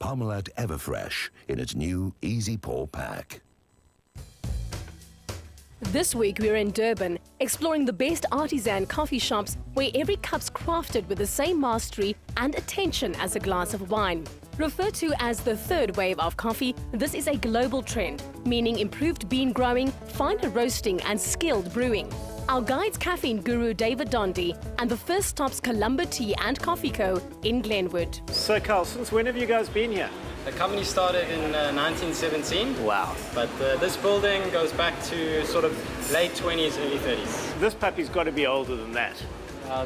Parmalat Everfresh in its new Easy Pour pack. This week we're in Durban, exploring the best artisan coffee shops where every cup's crafted with the same mastery and attention as a glass of wine. Referred to as the third wave of coffee, this is a global trend, meaning improved bean growing, finer roasting and skilled brewing. Our guide's caffeine guru David Donde, and the first stop's Colombo Tea and Coffee Co. in Glenwood. So Carl, since when have you guys been here? The company started in 1917. Wow. But this building goes back to sort of late 20s, early 30s. This puppy's got to be older than that.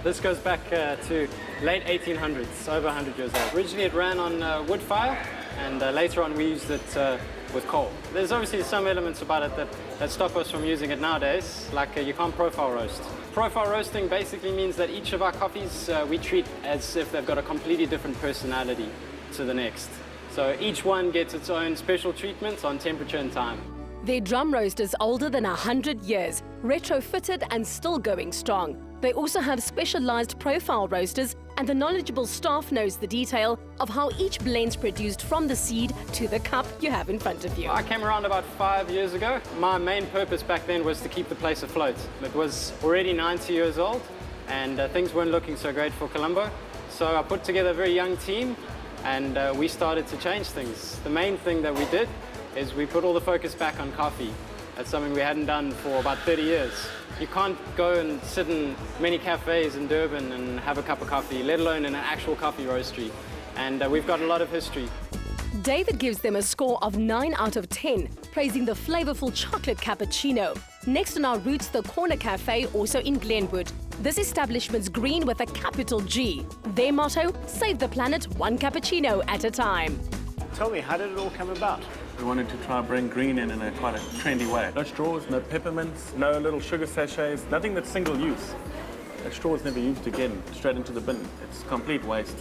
This goes back to late 1800s, over 100 years old. Originally it ran on wood fire, and later on we used it with coal. There's obviously some elements about it that stop us from using it nowadays, like you can't profile roast. Profile roasting basically means that each of our coffees we treat as if they've got a completely different personality to the next. So each one gets its own special treatments on temperature and time. Their drum roast is older than 100 years, retrofitted and still going strong. They also have specialized profile roasters, and the knowledgeable staff knows the detail of how each blend's produced from the seed to the cup you have in front of you. I came around about 5 years ago. My main purpose back then was to keep the place afloat. It was already 90 years old, and things weren't looking so great for Colombo. So I put together a very young team, and we started to change things. The main thing that we did is we put all the focus back on coffee. That's something we hadn't done for about 30 years. You can't go and sit in many cafes in Durban and have a cup of coffee, let alone in an actual coffee roastery. And we've got a lot of history. David gives them a score of 9 out of 10, praising the flavorful chocolate cappuccino. Next on our route, the Corner Cafe, also in Glenwood. This establishment's green with a capital G. Their motto, save the planet one cappuccino at a time. Tell me, how did it all come about? We wanted to try and bring green in a quite a trendy way. No straws, no peppermints, no little sugar sachets, nothing that's single use. A straw is never used again, straight into the bin. It's complete waste.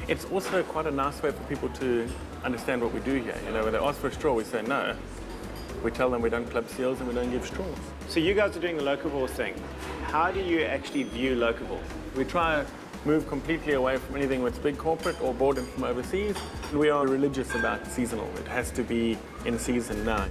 It's also quite a nice way for people to understand what we do here. You know, when they ask for a straw, we say no. We tell them we don't club seals and we don't give straws. So you guys are doing the locavore thing. How do you actually view locavore? We try move completely away from anything that's big corporate or brought in from overseas. We are religious about seasonal. It has to be in season now.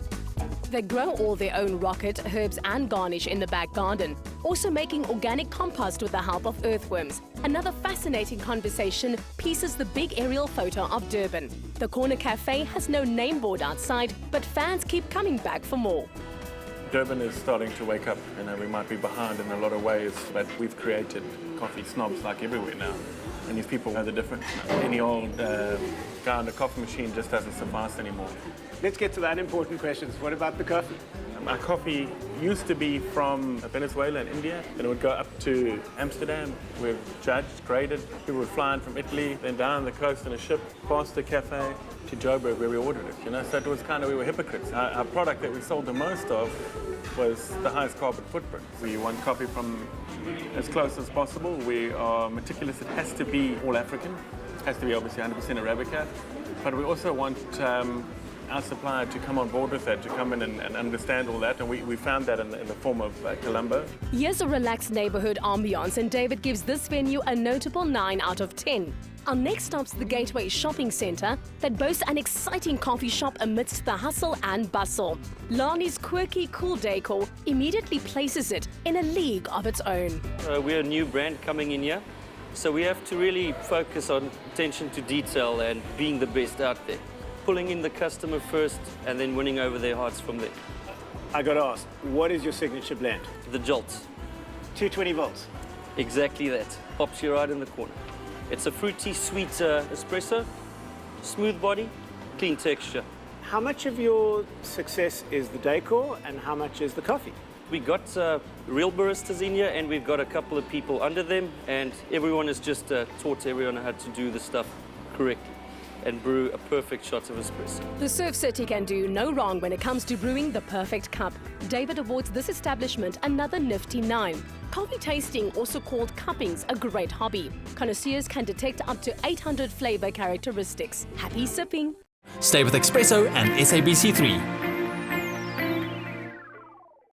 They grow all their own rocket, herbs and garnish in the back garden, also making organic compost with the help of earthworms. Another fascinating conversation pieces the big aerial photo of Durban. The Corner Cafe has no name board outside, but fans keep coming back for more. Durban is starting to wake up. You know, we might be behind in a lot of ways, but we've created coffee snobs like everywhere now. And these people know the difference. Any old guy on the coffee machine just doesn't suffice anymore. Let's get to that important question. What about the coffee? Our coffee used to be from Venezuela and India, then it would go up to Amsterdam. We've judged, graded. People would fly in from Italy, then down the coast in a ship, past the cafe to Joburg where we ordered it. You know, so it was kind of, we were hypocrites. Our product that we sold the most of was the highest carbon footprint. We want coffee from as close as possible. We are meticulous. It has to be all African. It has to be obviously 100% Arabica. But we also want our supplier to come on board with that, to come in and understand all that, and we found that in the form of Colombo. Here's a relaxed neighborhood ambiance, and David gives this venue a notable 9 out of 10. Our next stop's the Gateway Shopping Centre that boasts an exciting coffee shop amidst the hustle and bustle. Lani's quirky, cool decor immediately places it in a league of its own. We're a new brand coming in here, so we have to really focus on attention to detail and being the best out there. Pulling in the customer first and then winning over their hearts from there. I got to ask, what is your signature blend? The Jolt. 220 volts. Exactly that. Pops you right in the corner. It's a fruity, sweet espresso, smooth body, clean texture. How much of your success is the decor and how much is the coffee? We got real baristas in here, and we've got a couple of people under them, and everyone has just taught everyone how to do the stuff correctly and brew a perfect shot of espresso. The Surf City can do no wrong when it comes to brewing the perfect cup. David awards this establishment another nifty 9. Coffee tasting, also called cupping's a great hobby. Connoisseurs can detect up to 800 flavor characteristics. Happy sipping! Stay with eXpresso and SABC3.